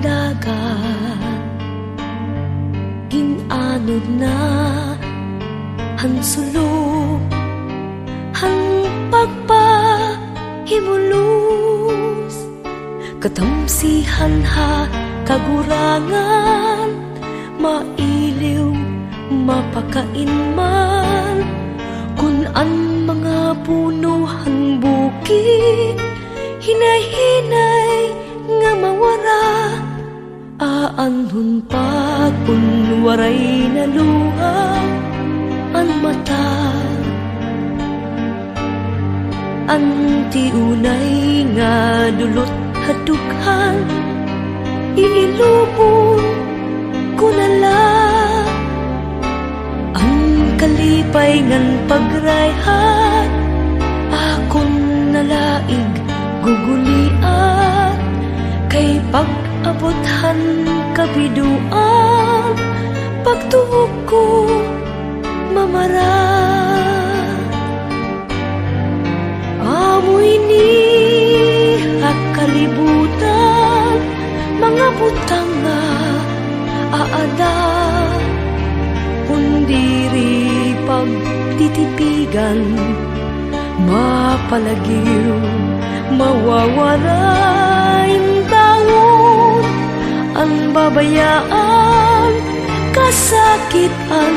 dagat, ginanod na hansulog, han pagpahimulus, katamsihan ha kagurangan, mailiw mapakain man, kun ang mga punuhan bukid, hinay-hinay nga mawara, aanhon pa kun waray na luha ang mata. Ang tiunay nga dulot hadughan, iilubong ko nala, ang kalipay ngan pagrayhat, akon nalaig gugulian, kay pag-abothan kabiduan, pagtuog ko mamara. Amoy ni kalibutan, mga butang nga aada, kundiri pagtitipigan, mapalagiw mawawarain taon, ang babayaan, kasakitan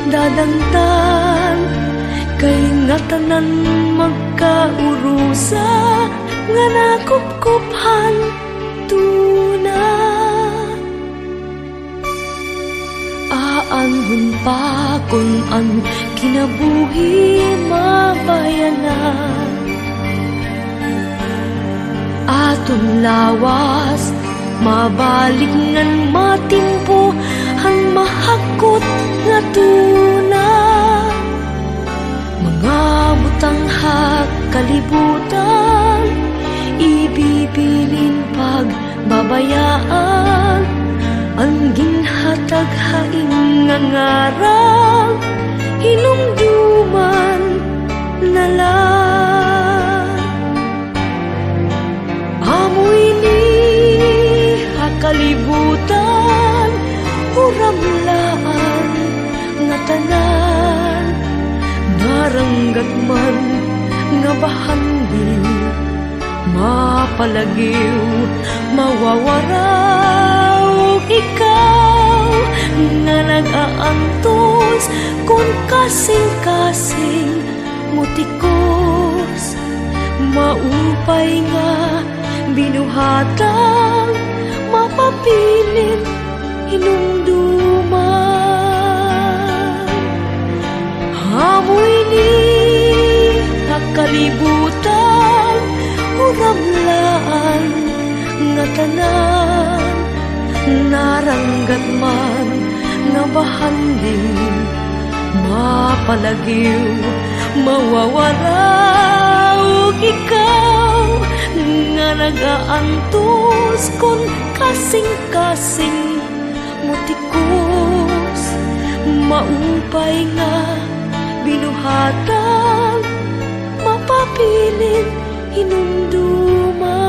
dadantan, kay nga tanan magkaurusa, nga nakupkuphan tuna. Aanhon pa kung ang kinabuhi mabayanan, aton lawas mabalik ngan matimpo ang mahakot nga tuna. Mga butang kalibutan, ibibilin pagbabayaan, ang ginhatag haing nga ngarang, hinumduman na lang. Amoy ni kalibutan, huramlaan nga tanan, naranggat man nga bahandil, mapalagiw mawawaraw, ikaw nga nag-aantos, kung kasing-kasing mutikos, maupay nga binuhatang, mapapilit hinumduman. Amoy ni kalibutan, huramlaan nga tanan, naranggat man nga bahandil, mapalagiw mawawaraw, ikaw nga nag-aantos, kung kasing-kasing mutikos, maupay nga binuhatang, mapapilit hinumduman.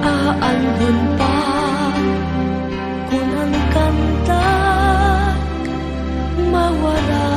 Aanhon pa kung ang kantak mawala.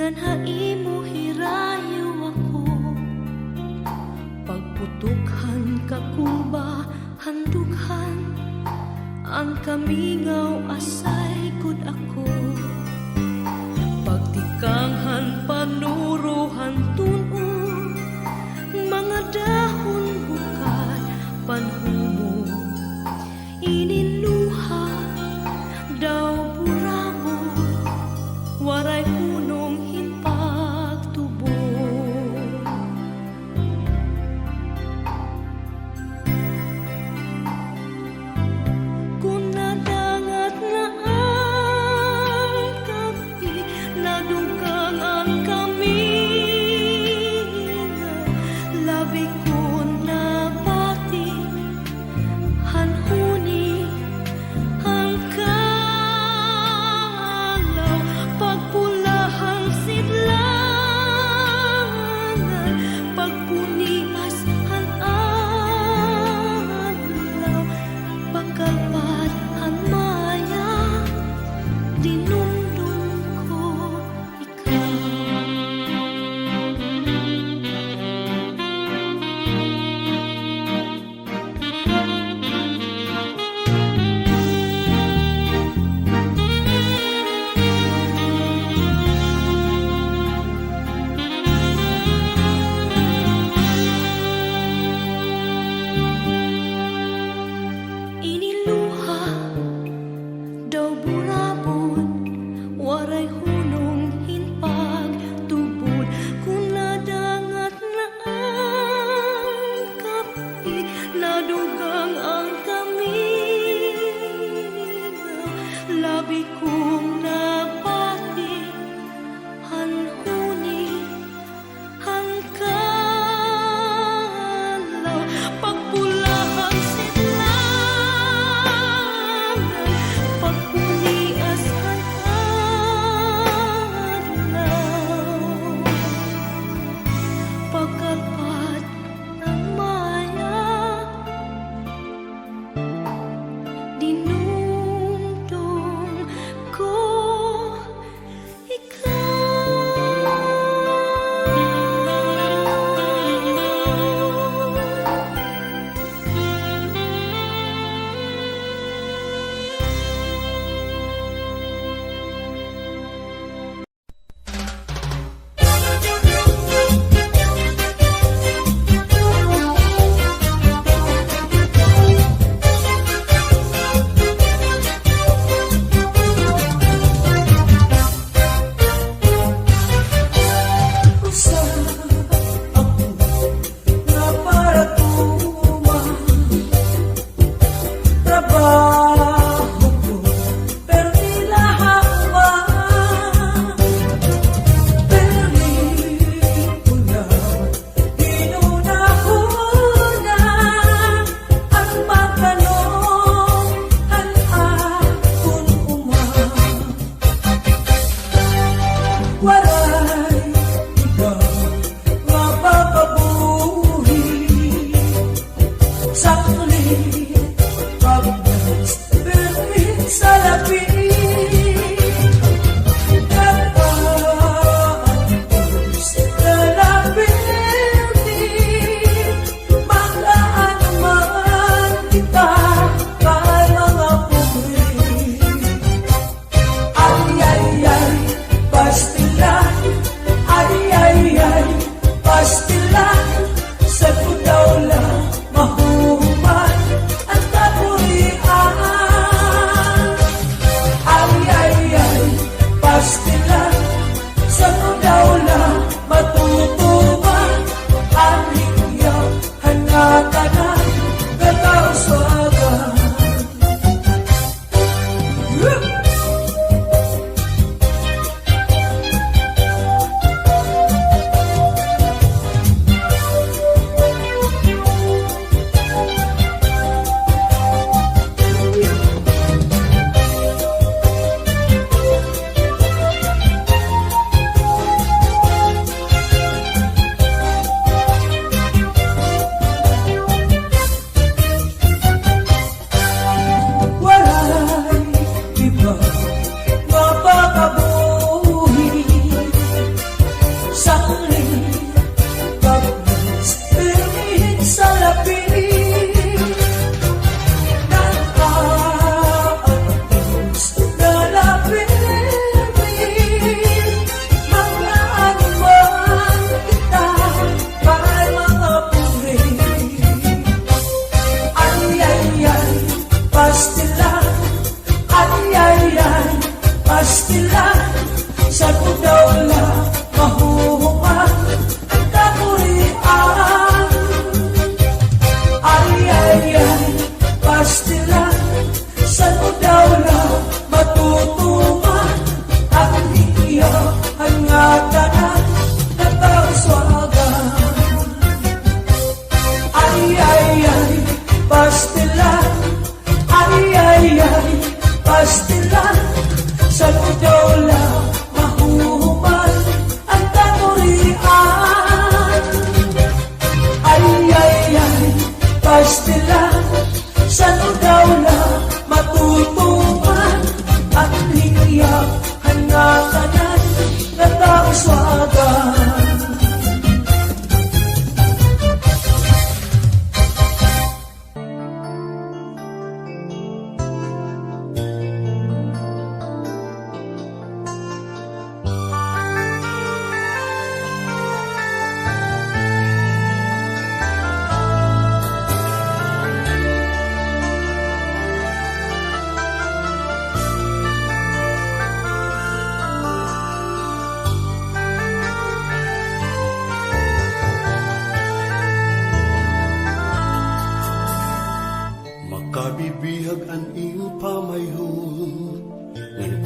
ngan haimo hirayo ako, pagputukhan ka kuba handughan ang kamingaw asay kud ako. Pagtikanghan panuruhan tuno, mga dahon bukal panhumo. Iniluha daw burabon, waray hunong hinpagtubo. Kung nadangat na ang kapi, nadugang ang kaminga, labi ko na pati hanhuni ang kalaw. Pagpulahang sidlangan, pagpunias ang adlaw, pagkalpat ang maya, dinumdum ko ikaw. Iniluha daw burabon, waray hunong hinpagtubod. Kung nadangat na ang kapi, nadugang ang kamingaw, labi kong napati hanhuni ang kalaw. Pagpulahang sidlangan, pagpunias ang adlaw, pagkalpat ng maya, dinumdum ko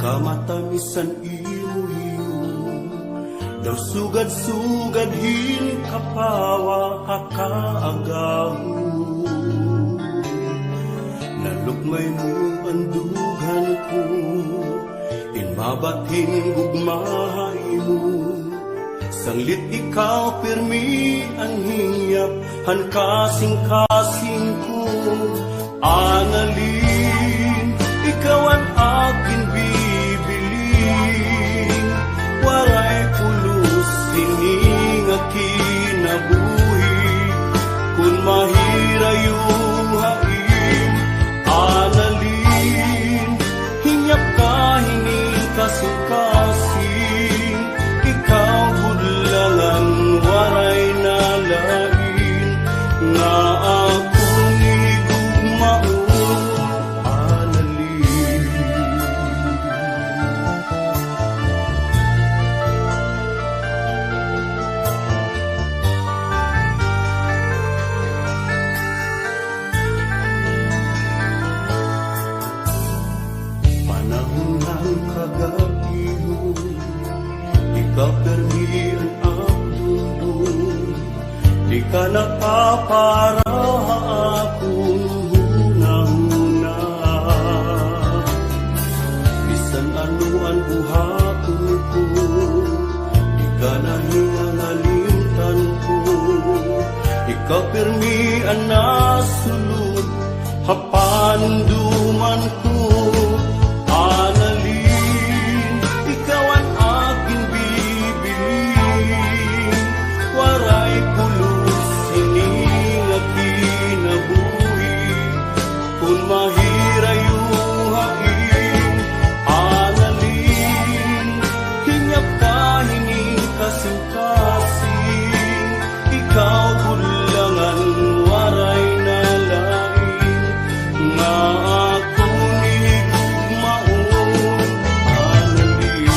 kamatamisan imo daw sugad-sugad hin kapawa kakaagahu nalukmay mo andugan ko inmabating gugmahay mo sanglit ikaw pirmi ang hingyap han kasing-kasing ko analin ikaw ang aking bibiling waray pulos hining kinabuhi kung mahira yung hain analin hinyap ka hining kasing-kasing ikaw budlangan waray nalain nga akong igugmao kapermian ang mundo di ka nakapara akong hunahuna bisan anuan buhaton ko di ka nahingangalimtan ko ikapermian na sulod hapanduman ko analin ikaw ang aking waray pulos hining kinabuhi kung mahira yung hain analin hinyap ka hining kasing-kasing ikaw budlangan waray nalain nga akong igugmaon analin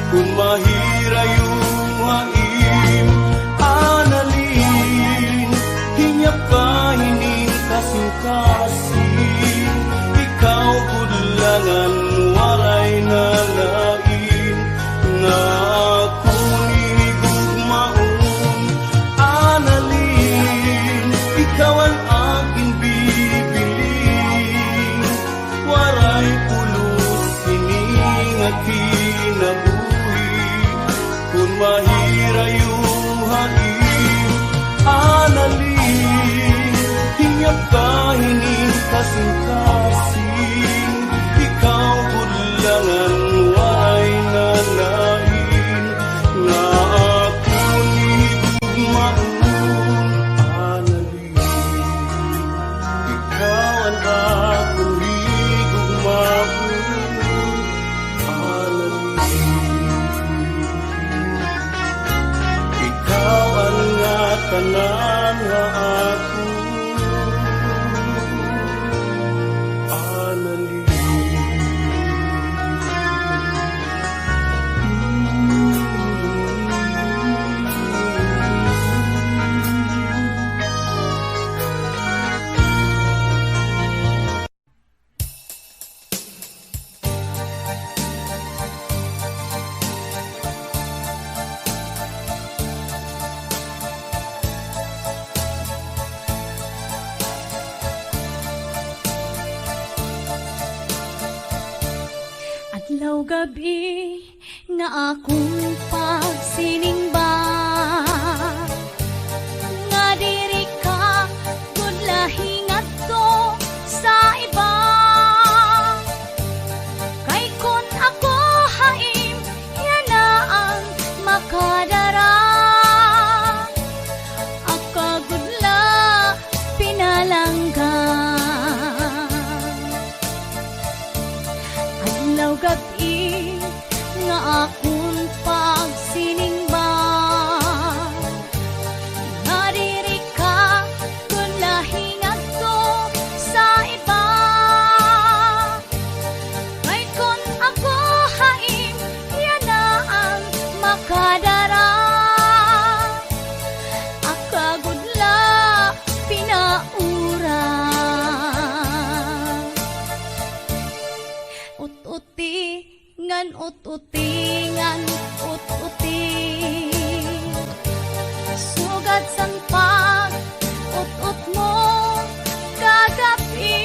kung mahira yung hain analin hinyap ka hining kasing-kasing ikaw budlangan waray nalain nga akong igugmaon analin ikaw ang aking bibiling waray pulos hining kinabuhi kung mahira yung hain analin hinyap ka hining kasing-kasing ikaw budlangan waray nalain nga akong igugmaon analin ikaw ang akong igugmaon tanan nga ako Adlaw gabi nga akong pagsiningba, nga diri ka gud lahi ngadto sa iba. Kay kun ako haim yana ang makadara, akagudla pinalangga. Adlaw gabi nga akong pagsiningba, nga diri ka kun lahi ngadto sa iba. Kay kun ako haim yana ang makadara, akagudla pinaura. Ut-uti ngan ut-uti ngan ut-uti, sugad sang pag ut-ut mo kagabi.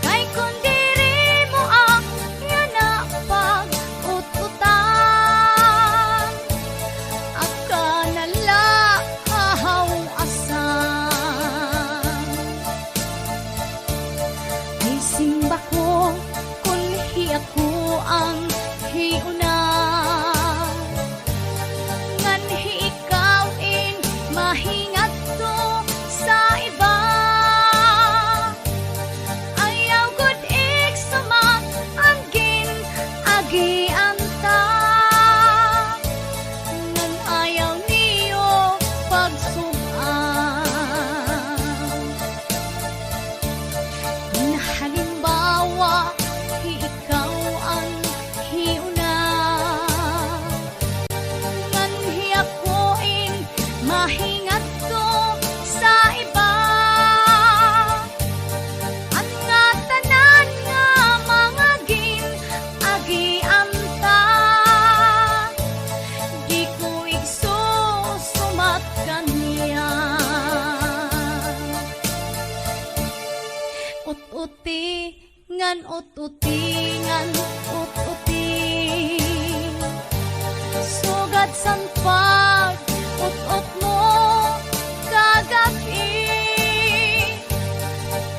Kay kun diri mo ang yana pag ut-utan, akanala hahaw asan. Ay simba ko kun ako ang hiuna, ngan hiikawin mahingat to sa iba. Ayaw gud iksumak ang gin-agianta, ngan ayaw niyo pagsuman. Kung halimbawa ikaw ang hiuna, ngan hiyakuin mahingat to sa iba. Ang nga tanan nga mga gin-agianta, di ko igsusumat kaniya. Ut-uti ngan ut-uti ngan ut-uti, sugad sang pag ut-ut mo kagabi.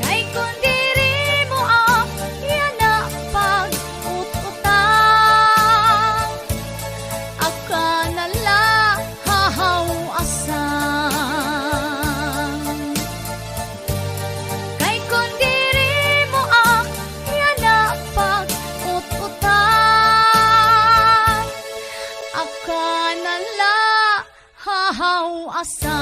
Kay kun diri mo ang yana pag ut-utan, akanala hahaw asan. Kay kun diri mo ang yana pag ut-utan, akanala hahaw asan.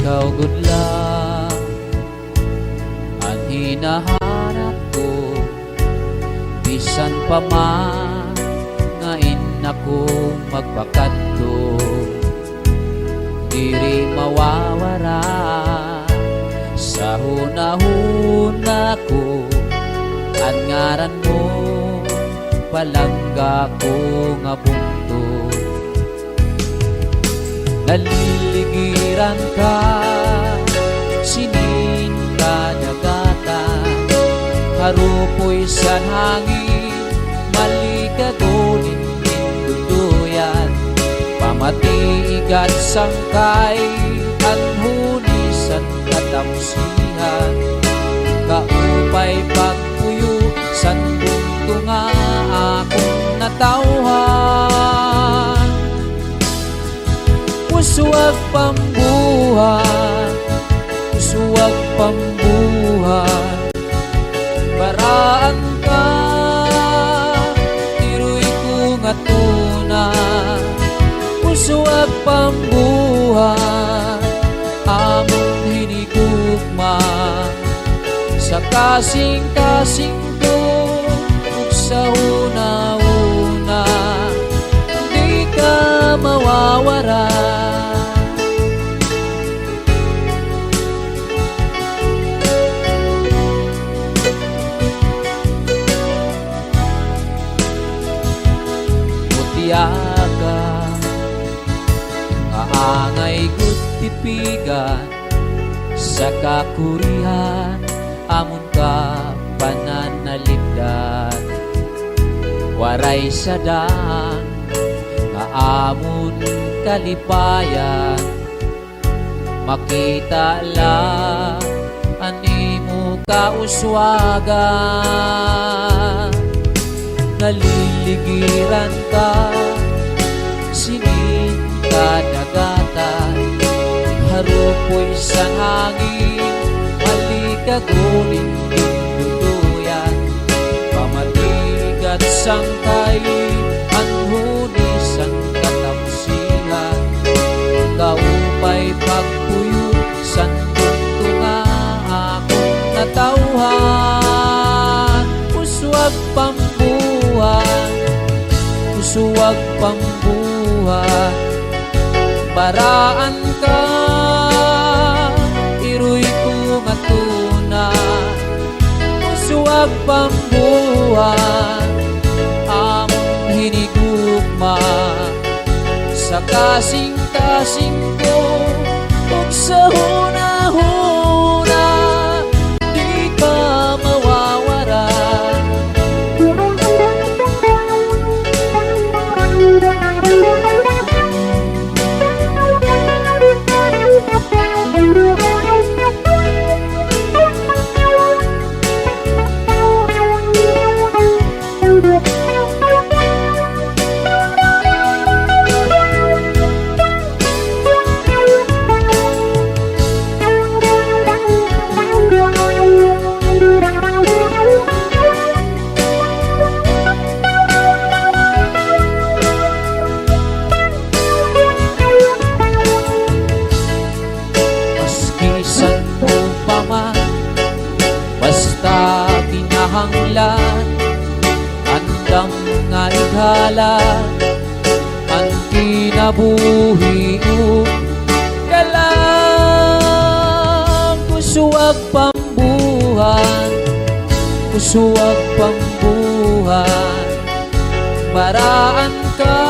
ikaw good lang ang hinahanap ko. Bisan pa man ngain ako magpakadto, diri mawawara sa hunahuna ko. Ang ngaran mo palangga ko nga bunto. Naliligiran ka, sining kadagatan, harupoy sa hangin, malikagunin duduyan. Pamatiigat sangkay, anhunisan katamsihan, kaupay pagpuyo, sandong tunga akong natauhan. Usuwag pambuhan, usuwag pambuhan, baraan ka, tiruy ko nga tuna. Usuwag pambuhan, among hinigugma, sa kasing-kasing ko, ug sa una-una, di ka mawawara. Mutiaka, kaangay gutipigan, sa kakurihan, amon ka pananaligdan. Waray sadaan, kaamon kalipayan, makita lang animo kauswagan. Naliligiran ka, sining kadagatan, harupoy sa hangin, malikagunin duduyan. Pamatigat sangkay, anhunisan katamsihan, kaupay pagpuyo, sandong tunga akong natauhan. Uswag pambuhan, uswag pambuhan, baraan ka, iruy ko nga tuna. Uswag pambuhan, among hinigugma, sa kasing-kasing ko, ug sa hunahuna, di ka mawawara. Basta kinahanglan, andam nga ighalan, ang kinabuhi ug kalang. Usuwag pambuhan, usuwag pambuhan, baraan ka,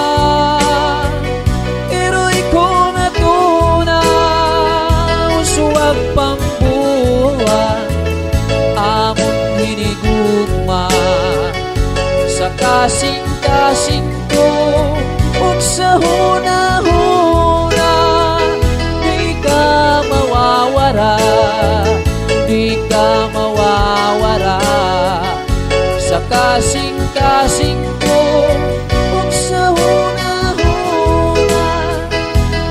iroy ko nga tuna. Usuwag pambuhan, amon hinigugma, sa kasing-kasing ko, ug sa hunahuna, di ka mawawara, di ka mawawara, sa kasing-kasing ko, ug sa hunahuna,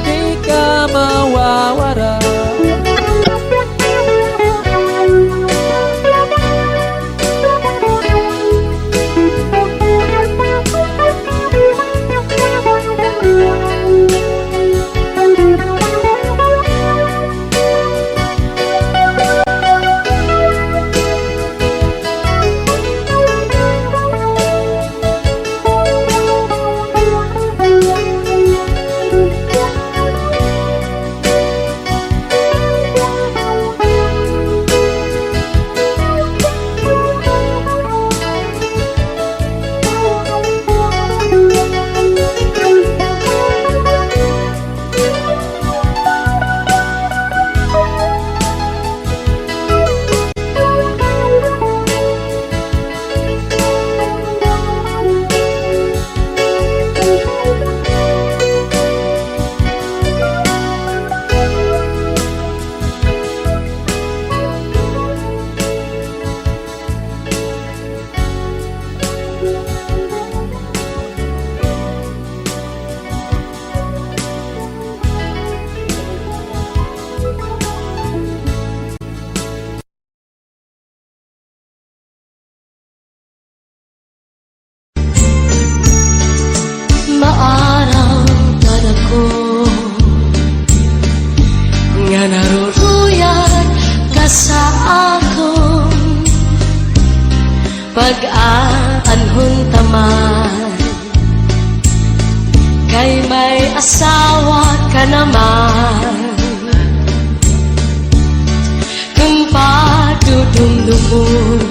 di ka mawawara. sa akong pag-aanhon taman, kay may asawa ka naman. Kung padudumdumon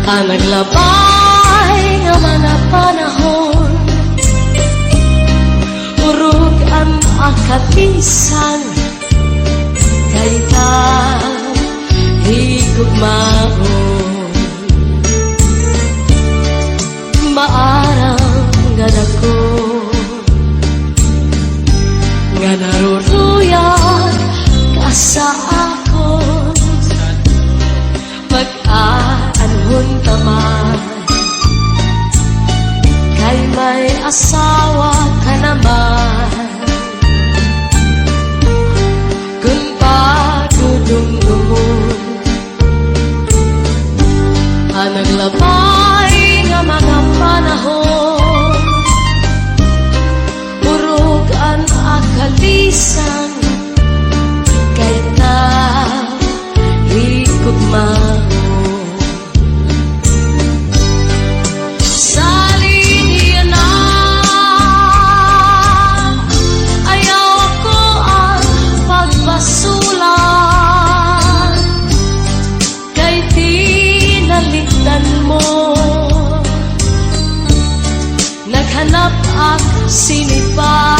ang naglabay nga mga panahon, urog ang akatisan, kay ta higugmaon. Maarang nga dako nga naruruyag ka sa akon, pag-aanhon taman, kay may asawa ka naman. Kung padudumdumon ang naglabay nga mga panahon, urog ang akalisan, kay ta higugmaon. Naghanap ang sinipa,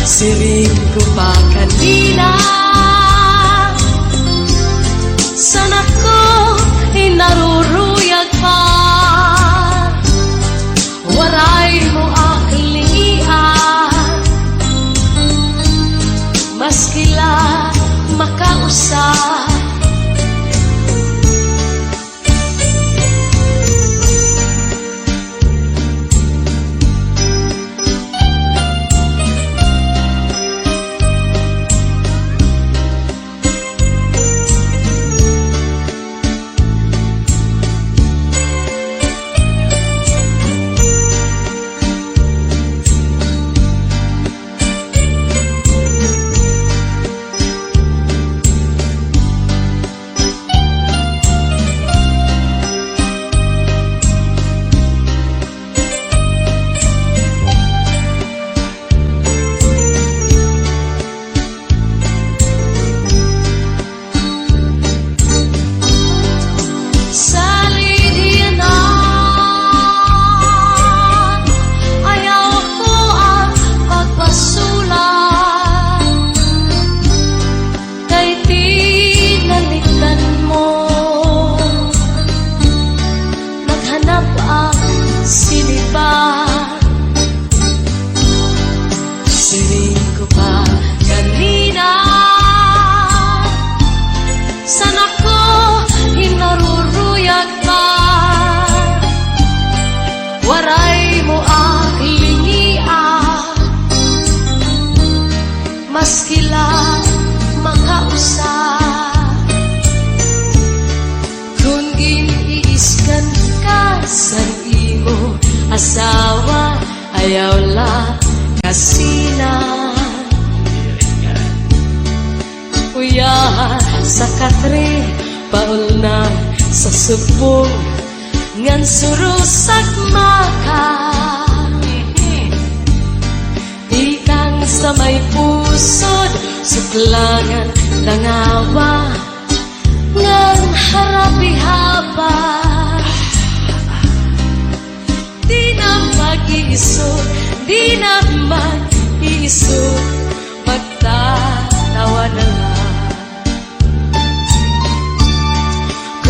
siring ko pa kanina. Sana ko inaruruyag pa, waray mo aklian, maskila makausap. Waray mo aklingian, maskila makausap. Kung giniiskan ka sa imo asawa, ayaw la kasina. Uya sa katre, paul na sa subong, ngan surusak maka. Ikang sa may pusod, suklangan tangawa, ngan harapi haba. Di na mag-iisod, di na mag-iisod, magtatawa na lang.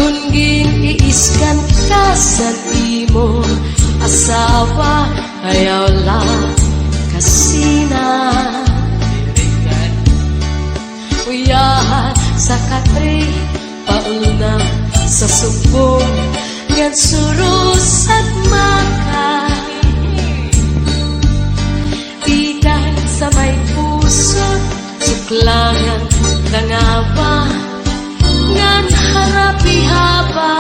Kung giniiskan ka sa imo asawa, ayaw lang kasina. Uyahan sa katre, paul na sa subong, ngan surus at maka. Ikan sa may pusod, suklangan tangawa, ngan harapi haba.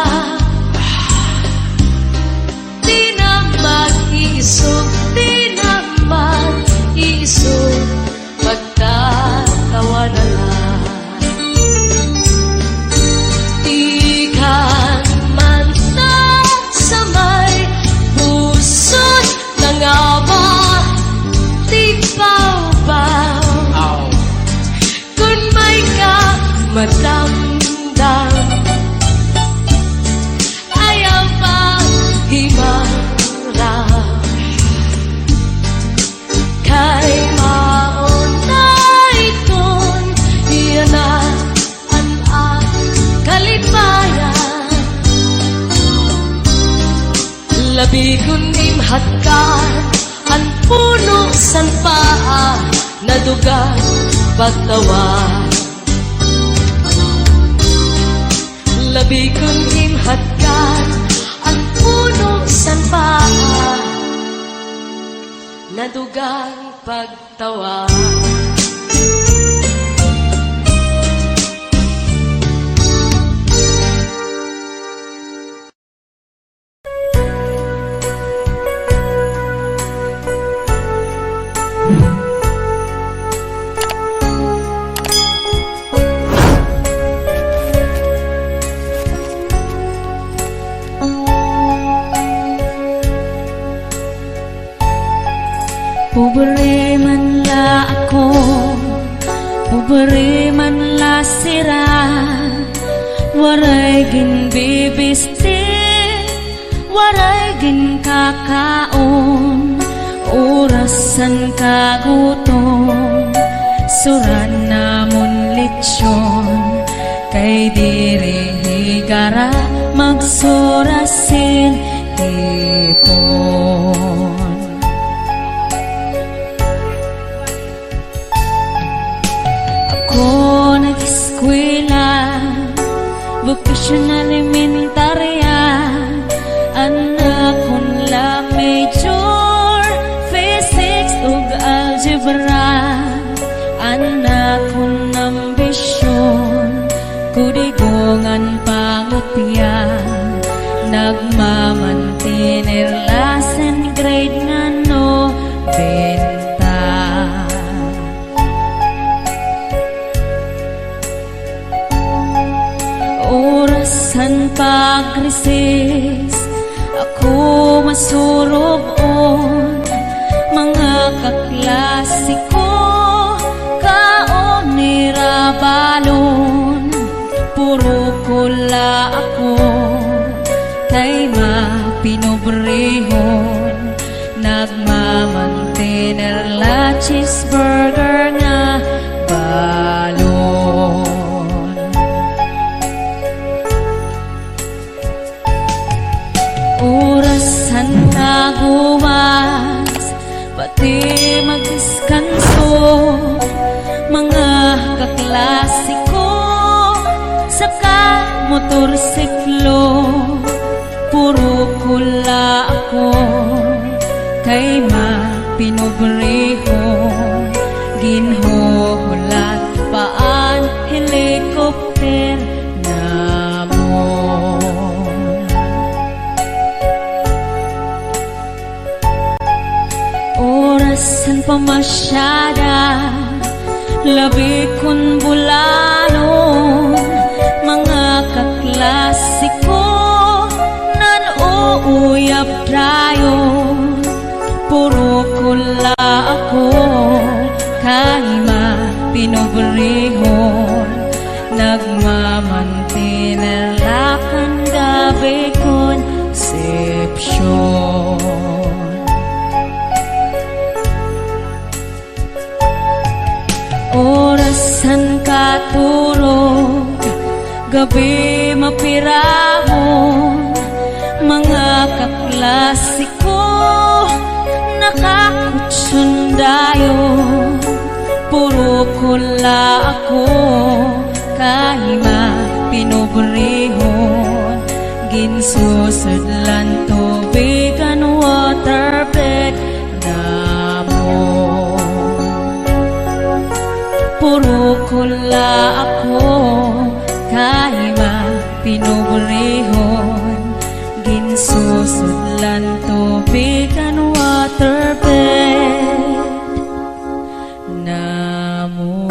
Di na mag-iisog, di na mag-iisog, Labi kundim hatkan ang puno san paa naduga pagtawa. Labi kundim hatkan ang puno san paa nadugang pagtawa. Pobre man la ako, pobre man la sira, waray gin bibistin, waray gin kakaon, orasan kagutom, suran namon litsyon, kay diri higara magsurasin hipon. Ako nag-eskwela, vocational elementarya, anak kon la major, physics ug algebra, anak kon ambisyon, kudigongan pangutyan, nagmamantinir lasan grade nga no benta. Orasan pag-resis, ako masurobon, mga kaklasiko, kaon ni Rabalon, puro kula ako, kay mapinobrehon, nagmamantener la cheeseburger nga balon. Orasan naguwas, pati magdiskanso, mga kaklasiko, saka motorsiklo, puro kula ako, kay mapinobrehon, ginhuhulat paan helikopter namon. Orasan pamasyada, labi kon bulanon, mga kaklasiko, nan uuyab dayon, puro kula ako, kay mapinobrehon, nagmamantinir lakan gabi konsepsyon. Orasan katurog, gabi mapirahon, mga kaklasiko, nakakutsundayon, puro kula ako, kay mapinobrehon, ginsusudlan tubigan waterbed namon. Puro kula ako, kay mapinobrehon, ginsusudlan tubigan waterbed namon.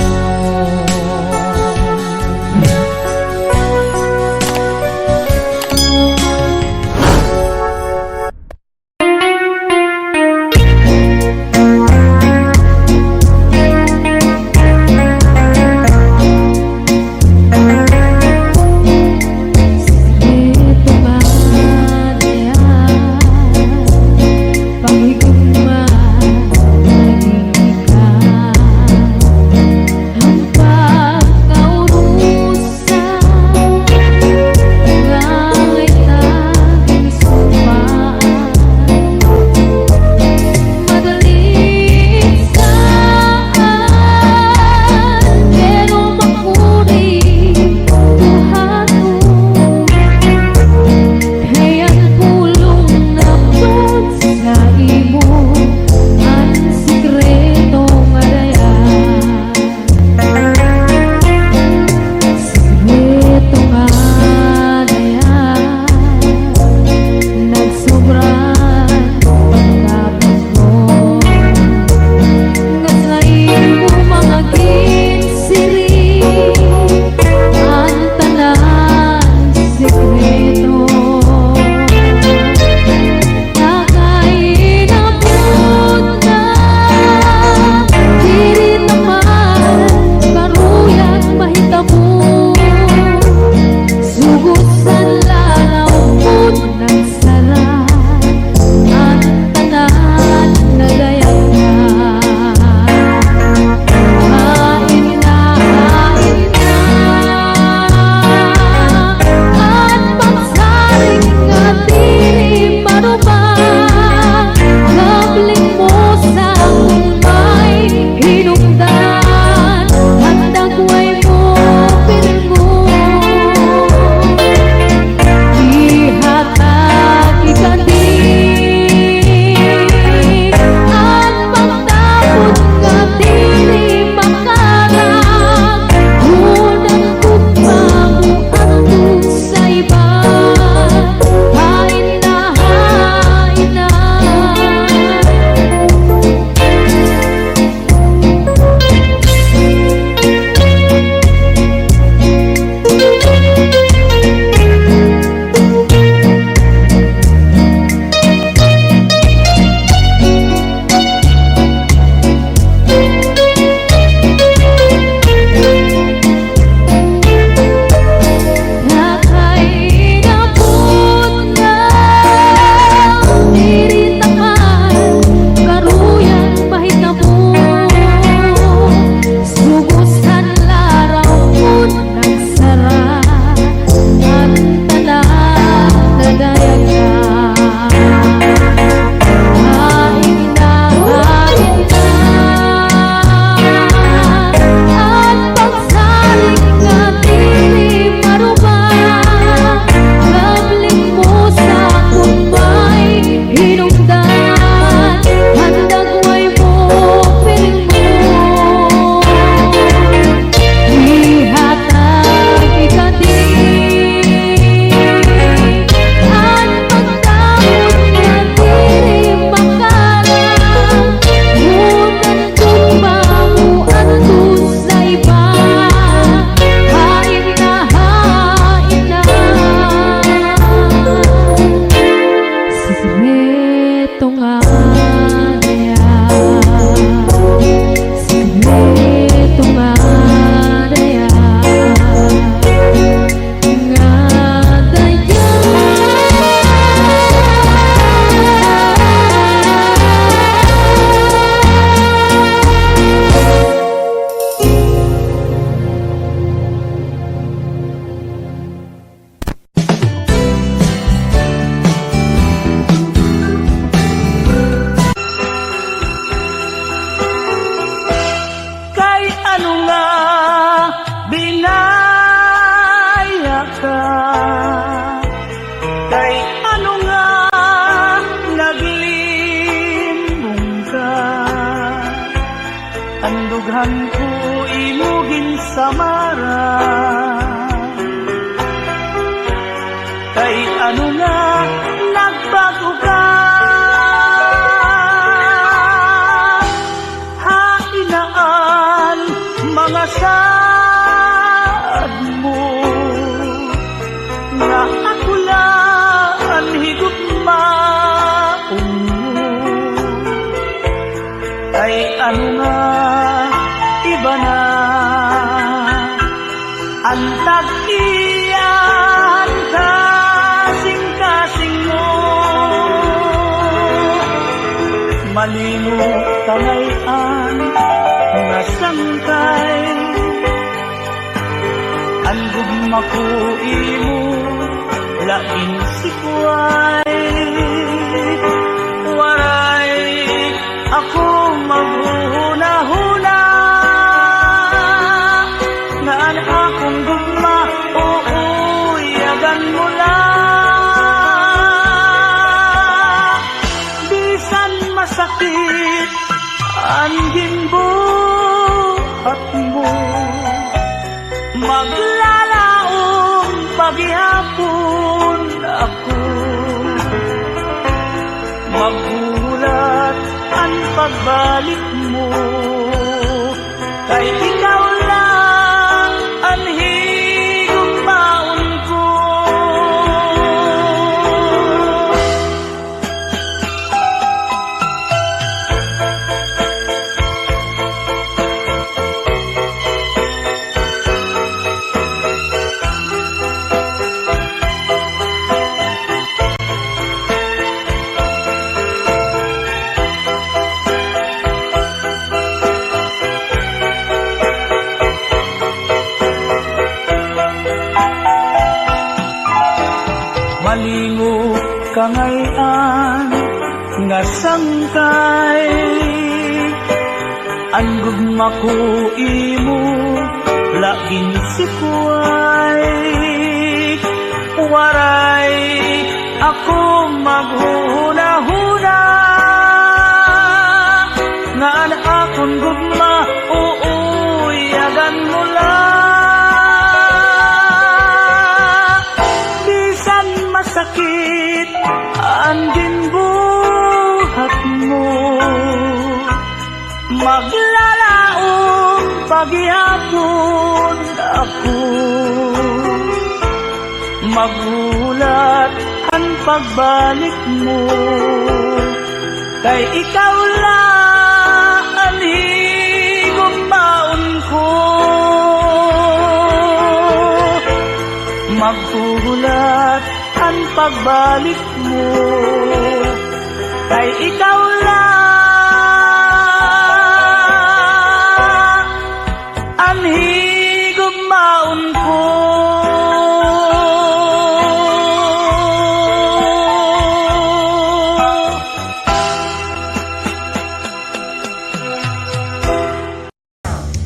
Andughan ko imugin samara. Kay ano nga nagbago ka, hainaan mga sad mo, nga ako lang higugmaon mo. Ay ano nga iba na ang tag-iyan kasing-kasing mo. Malino kalayan nga sangkay, ang gugma ko imo laing sikway. Waray ako maghuhuna-huna, nga akong gugma uuyagan mo lang. Bisan masakit ang ginbuhat mo, maglalaong paghihapon ako, magulat ang pagbalik mo. Kay ikaw lang ang higugmaon ko. Malingo kangayan nga sangkay, ang gugma ko imo laing sikway. Waray ako maghuhuna-huna, nga ang akong gugma uuyagan mo lang. Bisan masakit ang ginbuhat mo, maglalaong paghihapon ako, magulat ang pagbalik mo. Kay ikaw lang ang higugmaon ko, maghuhulat ang pagbalik mo. Kay ikaw lang ang higugmaon ko.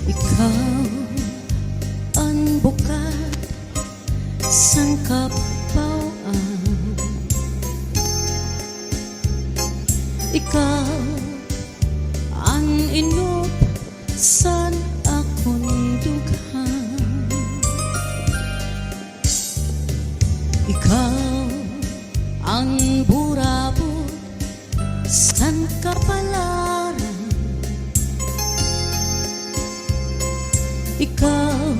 Ikaw ang bukat sang kapawan, ikaw ang inup san akong dughan. Ikaw ang burabot san kapalaran, ikaw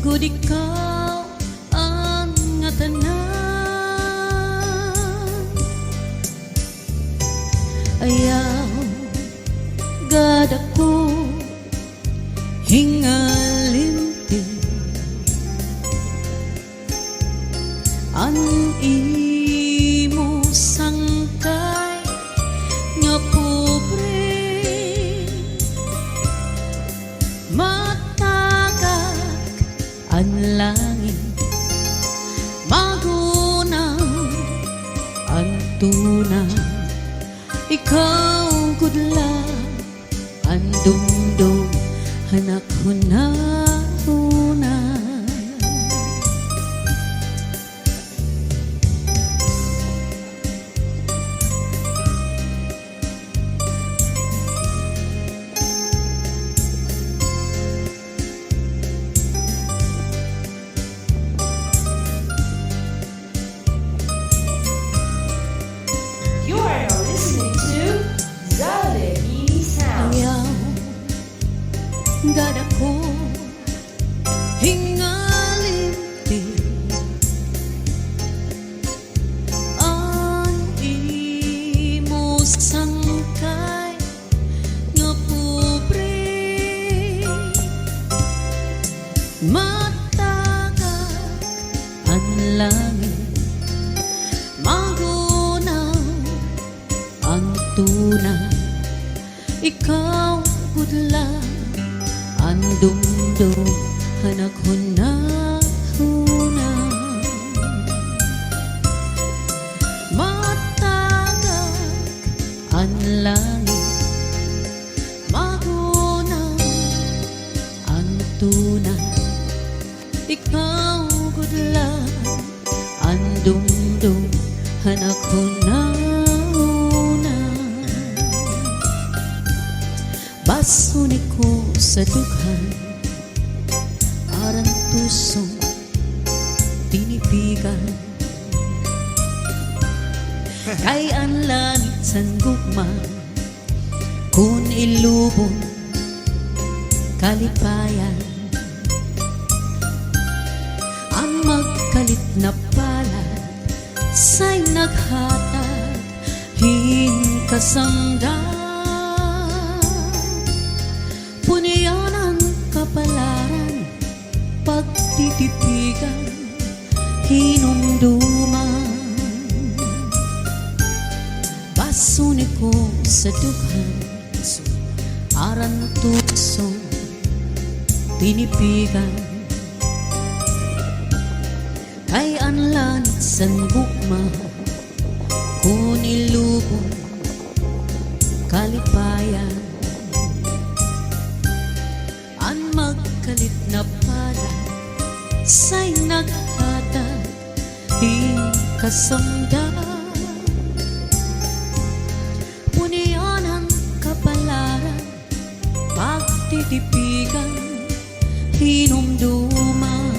gud ikaw ang nga tanan. Ayaw gad ako hingalimti ang imo sangkay nga pobre, matagak ang langit, magunaw ang tuna. Ikaw gudla ang dumdum, anak hunahuna. gada ko hingalimti ang imo sangkay nga pobre matagak ang langit magunaw ang tuna ikaw gudla ang dumdum anak hunahuna matagak ang langit magunaw ang tuna ikaw gudla ang dumdum anak hunahuna basuni ko sa dughan aran tusong tinipigan kay ang langit san gugma kun ilubong kalipayan ang magkalit na palad say naghatag hinkasangdan puniyan ang kapalaran pagtitipigan hinumduman basuni ko sa dughan aran tusong tinipigan kay ang langit san gugma kun ilubong kalipayan ang magkalit na pala say naghatag hinkasangdan puniyan ang kapalaran pagtitipigan hinumduman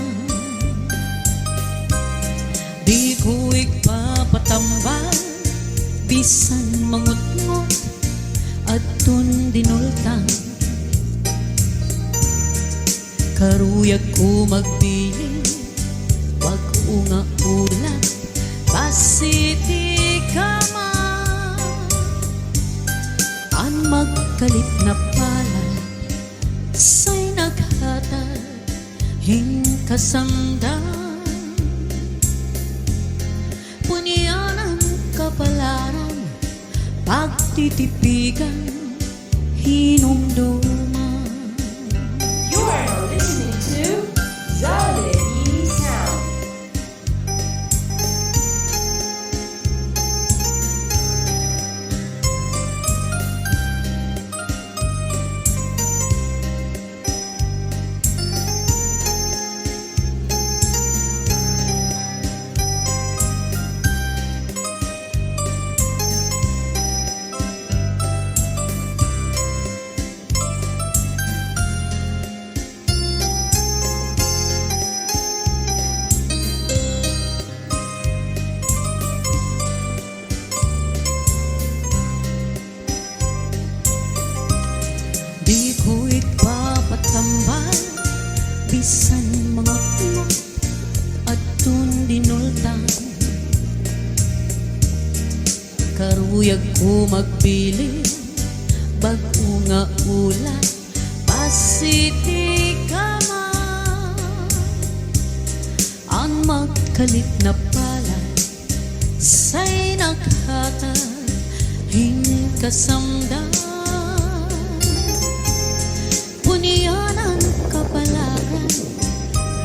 di ko igpapatambal bisan mangut-ngut at dinultang karuyag ko magbiling wag unga ulat pasiti ka man ang magkalit na pala say naghatag hinkasangdan puniyan ang kapalaran pagtitipigan hinumduman. You are now listening to Zalini Sound. Di ko ipapatambal bisan mangut-ngut at dinultang karuyag ko magpili bago nga ulat pasiti ka man ang magkalit na pala say naghatag hinkasangdan puniyan ang kapalaran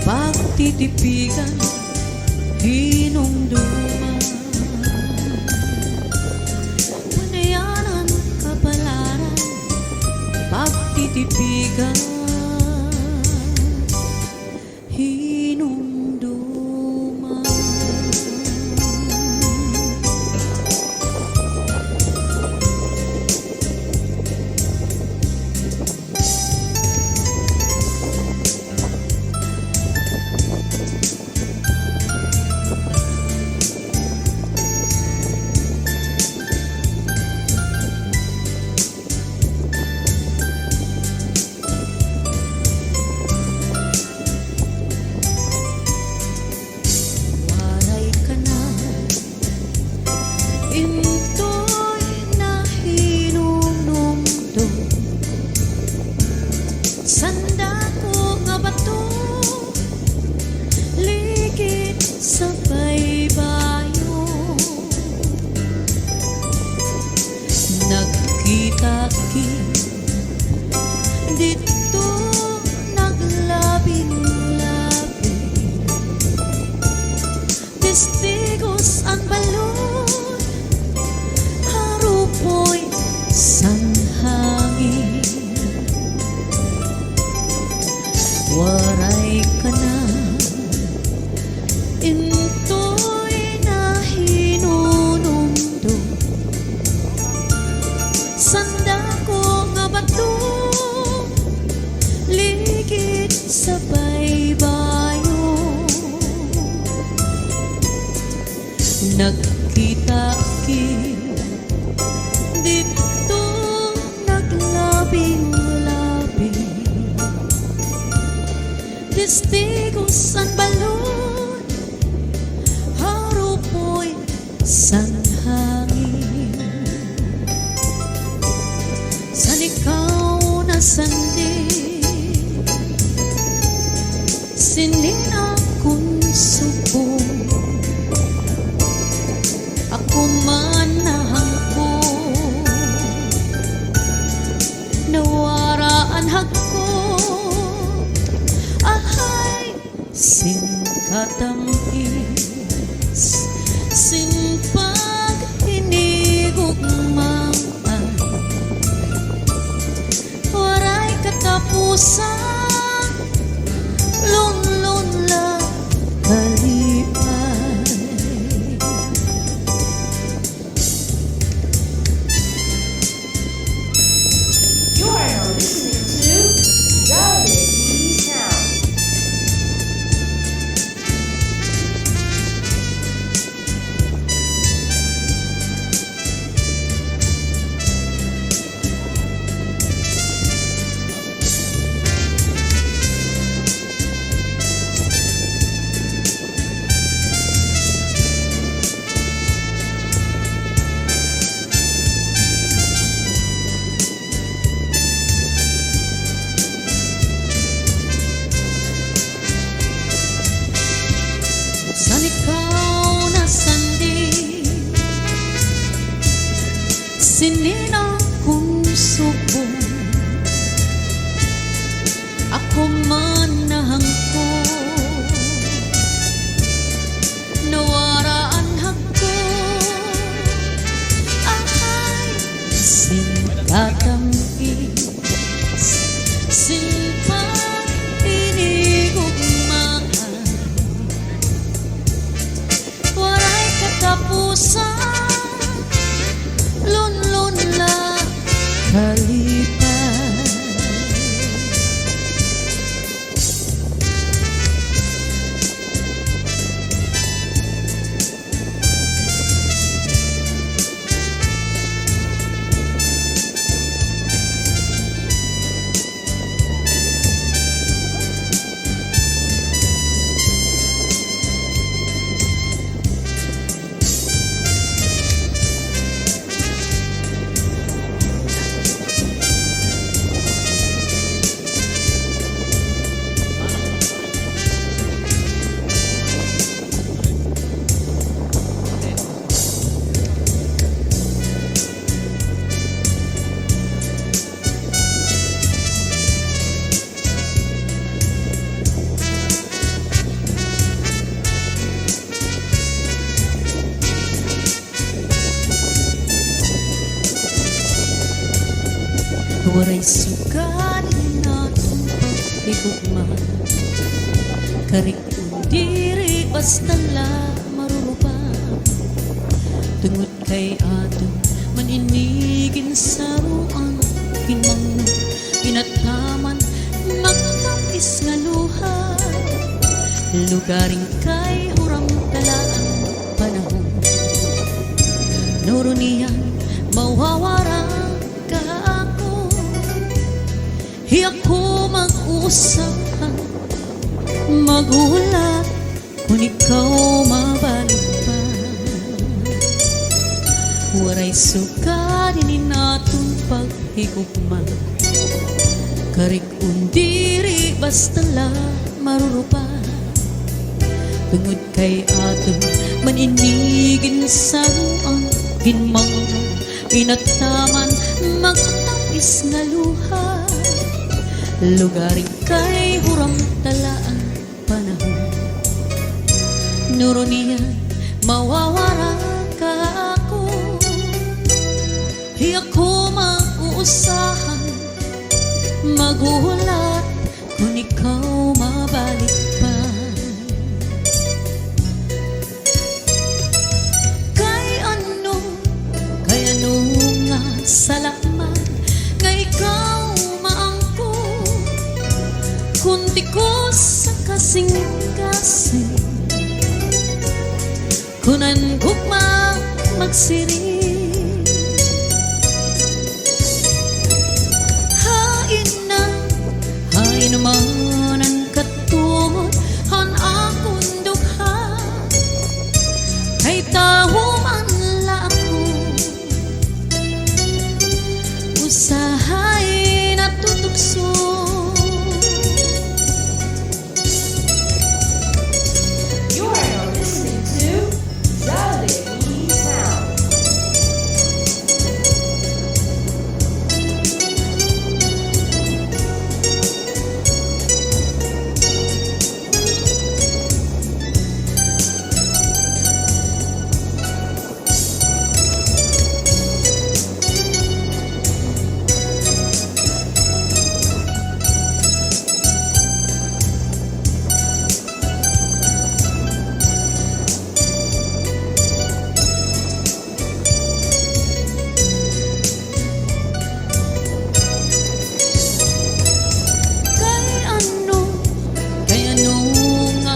pagtitipigan hinumduman puniyan ang kapalaran pagtitipigan hinumduman. Sanda ko nga bato ligid sa baybayo. Nagkita ki dito naglabing-labi. Testigos ang balon, harupoy sang hangin. Waray ka na, into'y nahinunumdo. Sanda ko nga bato ligid sa baybayo. Nagkita ki dito naglabing-labing. Testigos ang balon, harupoy sang hangin. San ikaw na sandi, sinin akong subong. Ako man nahangkong, nawaraan hagko. Ahay, sin katampis, sin paghinigugmaan. Waray katapusan, lunlun la kalipay. You are now listening to Zalini Sound. San ikaw na sandi, sinin akong subong. Ako man nahangkong, nawaraan hagko. Ahay, sin katampis, sin paghinigugmaan. Waray katapusan, lunlun la kalipay. Waray sugan na pagigugma, karik diri basta la marurupa. Tungod kay ato maninigin sa ruang kinang pinataman, magtapis nga luha. Lugaring kay huram talaan panahon, nuro niyan mawawarang ka ako. Hiyak ko mag-usap, magulat kung ikaw mabalik pa. Waray suka din natong paghigugma, Karik undiri basta la marurupa tungod kay aton maninigin sa ruang hinmang inataman magtapis nga luha lugaring kay huram talaan panahon nuro niya mawawara ka ako hi ako mauusahan magulat kung ikaw mabalik pa kay ano nga salamat nga ikaw maangko kunti ko sa kasing-kasing kunan gugma magsiring hain naman ang katungod han akong dugha kay tawo man la ako usahay natutugso You are now listening to Zalini Sound.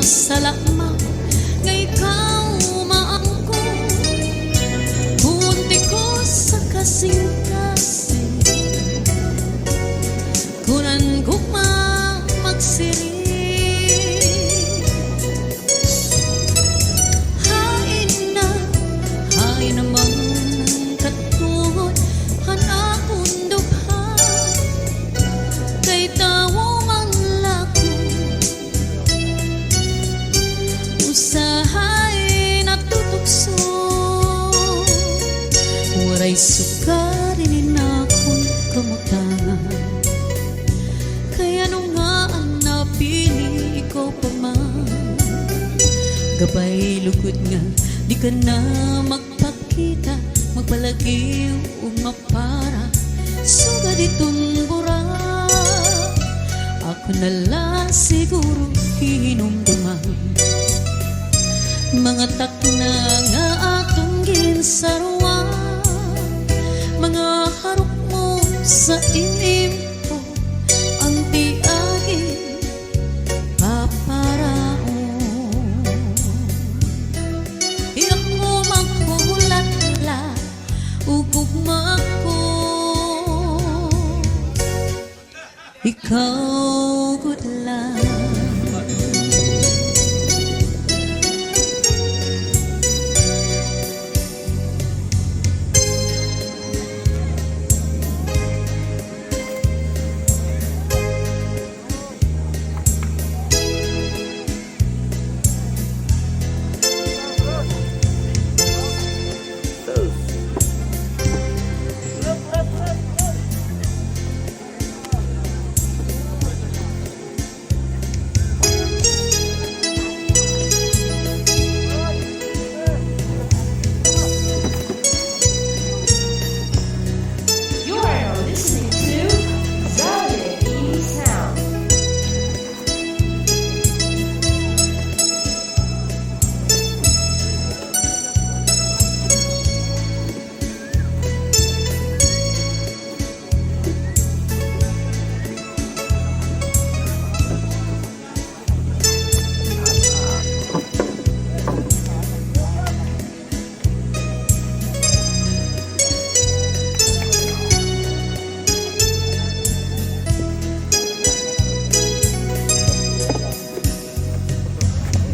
salamat nga ikaw maangko kunti ko sa kasing-kasing kunan gugma magsiring hain naman ang katungod han akong dugha kay tawo man lako usahay natutugso waray sukarin akong kamutangan kaya nung nga ang napili ikaw pa man gabay lugod nga di ka na magpakita magpalagiw o mapara sugad itong bura ako nala siguro hinumduman mga takna nga atong ginsarwa mga harap mo sa inim ko ang tiagi paparaon iyang mo maghulatla ugugma ko ikaw good lang You are now listening to Zalini Sound.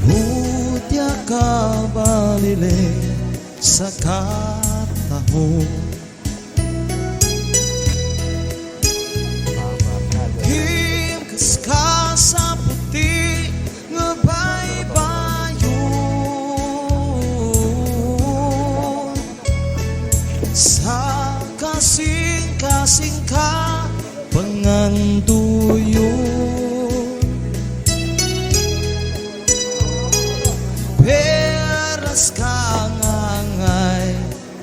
Hutya ka balile sa katahon manganduyo peras kangangay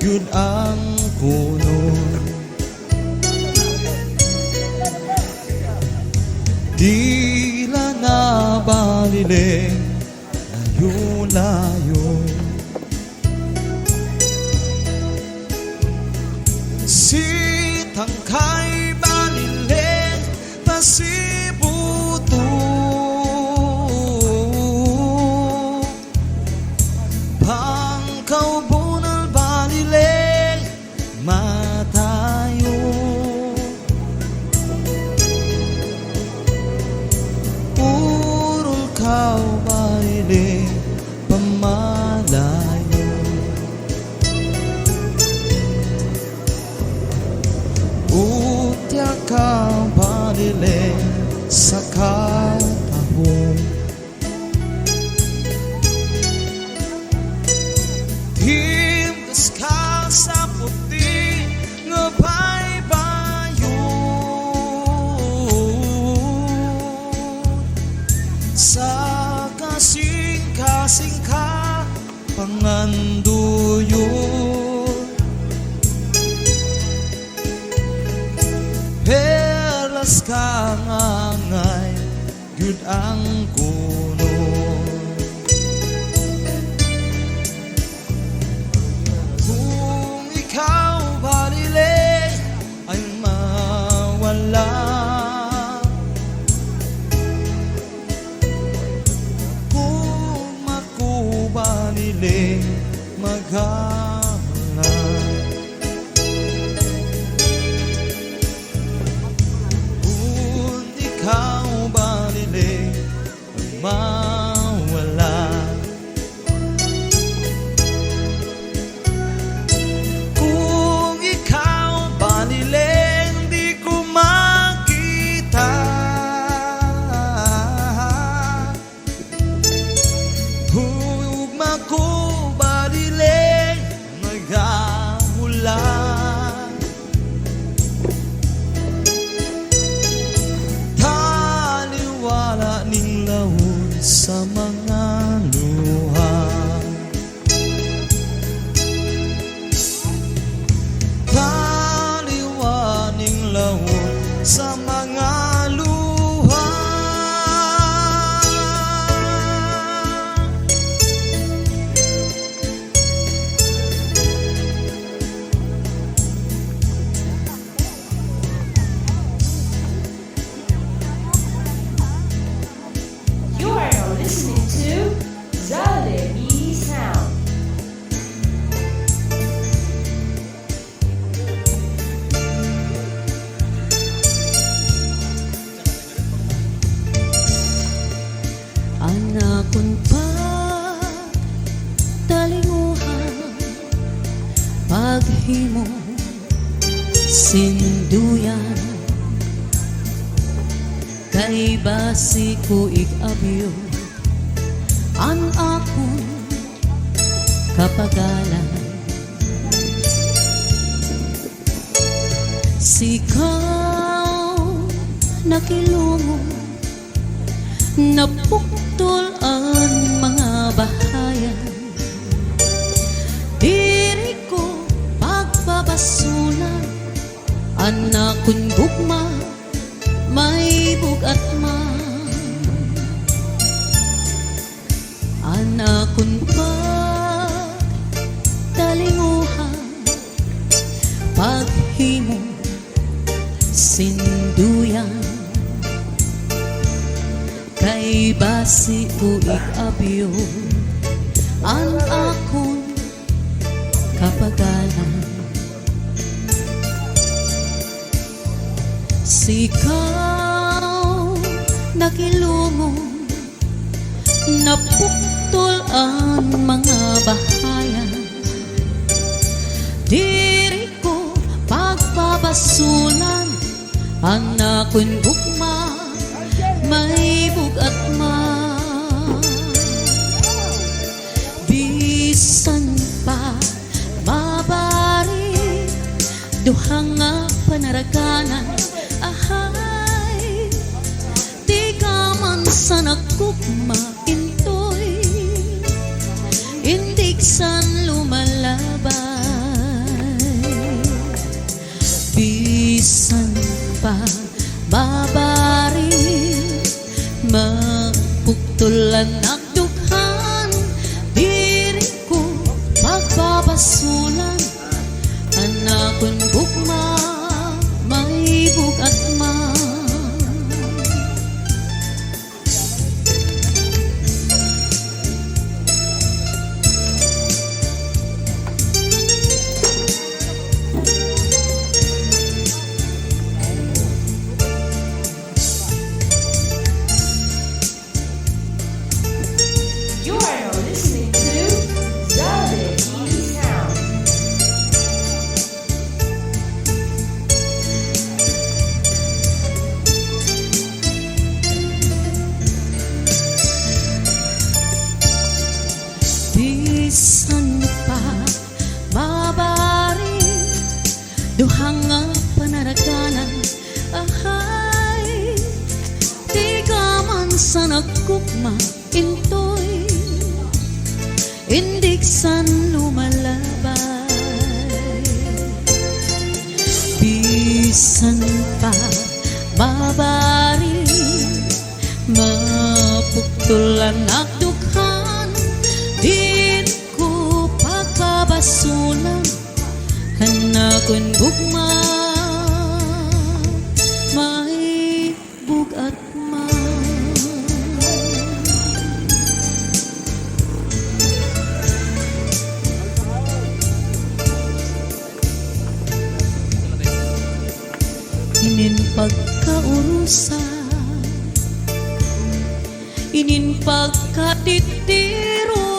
yun ang kunon tila na baliling layo-layo sitangkay baliling pasibuto pangkaubunal baliling matayo urol kau baliling pamalayo utya kau baliling sa katahong himdas ka sa puti nga baybayo sa kasing-kasing ka panganduyo perlas kangangay yun ang kuno kung ikaw baliling ay mawala kung makubaliling maghala kung ikaw baliling ay mawala kung ikaw baliling di ko makita hugma ko baliling magahula taliwala ning lawon sa mga luha taliwaning lawon sa mga luha You are now listening to Zalemi Sound. Anakon pa talinguhan paghimo sinduyan kay basi ko igabyo ang akon kapagalan sikaw nakilungo napuktol ang mga bahayan diri ko pagbabasulan anakon gugma may bugat man anakon pa talinguhan paghimo sinduyan kay basi ko ikabyo ang akon kapagalan sikaw nakilungo napuktol ang mga bahayan diri ko pagbabasulan ang nakon gugma may bugat man bisan pa mabari duha nga panaraganan aha gugma intoy indiksan lumalabay bisan pa babari mapuktulan nagdughan diri ko magbabasulan anakon gugma may bugat ma. You are now listening to Zale Town. Bisan pa mabari duhang nga panaraganan ahay di ka man sa nagkukma intoy indiksan lumalabay bisan pa mabari mapuktulan nagdughan din ko pagbabasulan hanakon gugma may bugat ma. Inin pagkaurusan inin pagkatitiro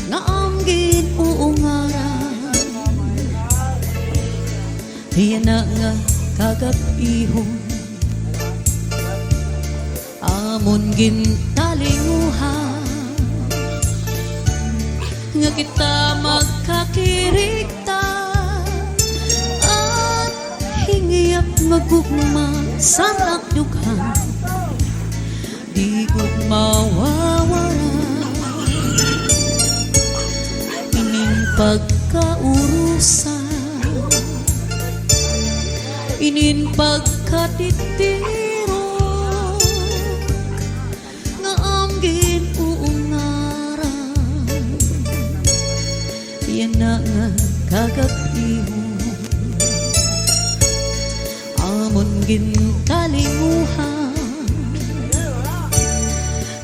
na amgin uungaran yan na nga kagapihon amon gintalinguhan nga kita magkakirigta at hingiyap magugma sa nakdughan di ko mawawala ining pagkaurusan inin pagkatitiro nga amgin uungaran yan na nga kagapihon amon gintalinguhan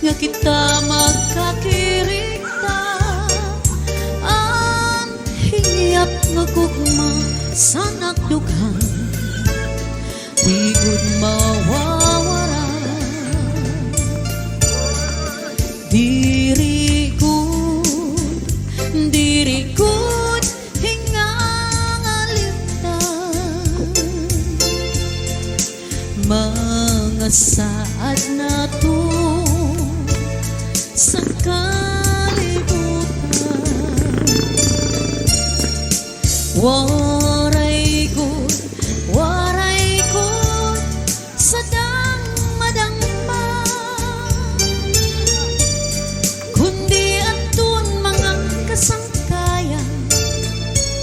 nga kita magkakirigta ang hingiyap nga gugma sa nakdughan di gud mawawala diri gud hingangalimtan mga saad na to sa kalibutan waray gud sa dangmadangma kundi atun mga kasangkayan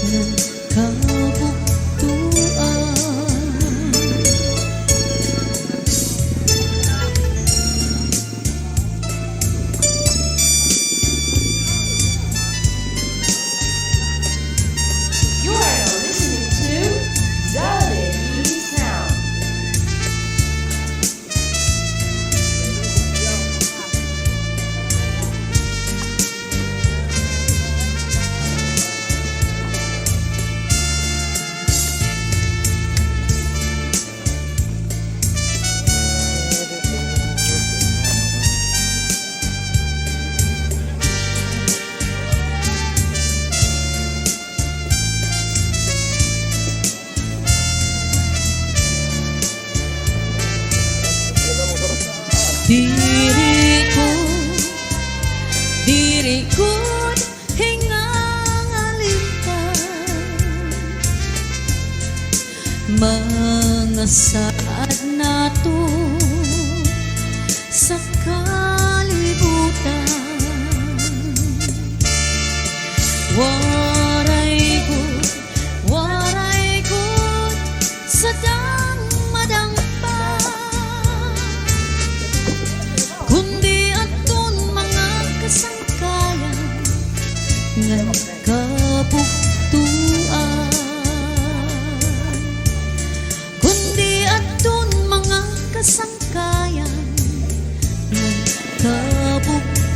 ng kabuktuan. You are now listening to Zale Town. Diri ko hingangalimtan mga saad na to sa kalibutan. Waray good sa madangpa, kundi atun mga kasangkayan nga kabuktuan. Kundi atun mga kasangkayan nga kabuktuan.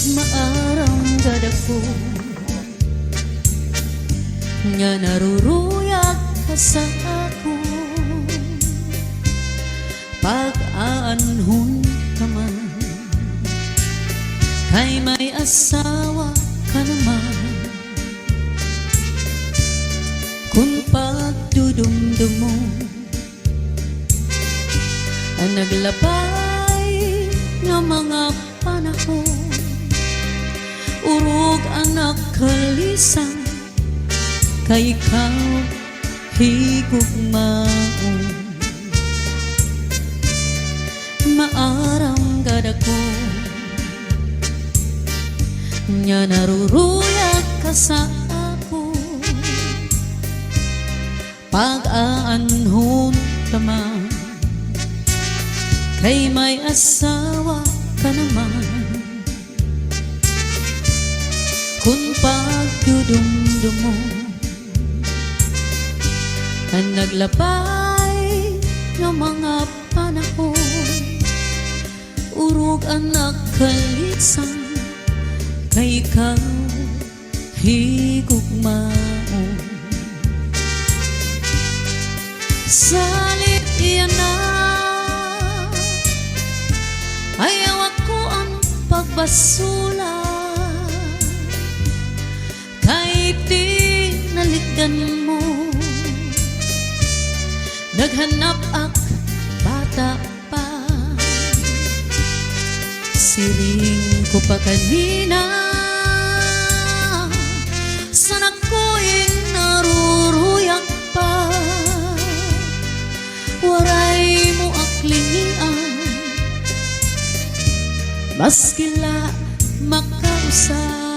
Maarang gadako nga naruruyag ka sa ako, pag-aanhon ka man, kay may asawa ka naman. Kung pagdudumdum mo ang naglabay nga mga panahon, urog anak kalisang, kay ikaw higugmaon. Maarang gadako nga naruruyag ka sa ako, pag-aanhon ka man, kay may asawa ka naman. Kung pagdudumdum mo ang naglabay ng mga panahon, urog anak kalisang, kay ikaw higugmaon. Salit iyan na, ayaw ako ang pagbasula, kay tinalikdan mo, naghanap ak bata pa. Siring ko pa kanina, sana ko'y naruruyag pa. Waray mo aklingian, maskila makausap.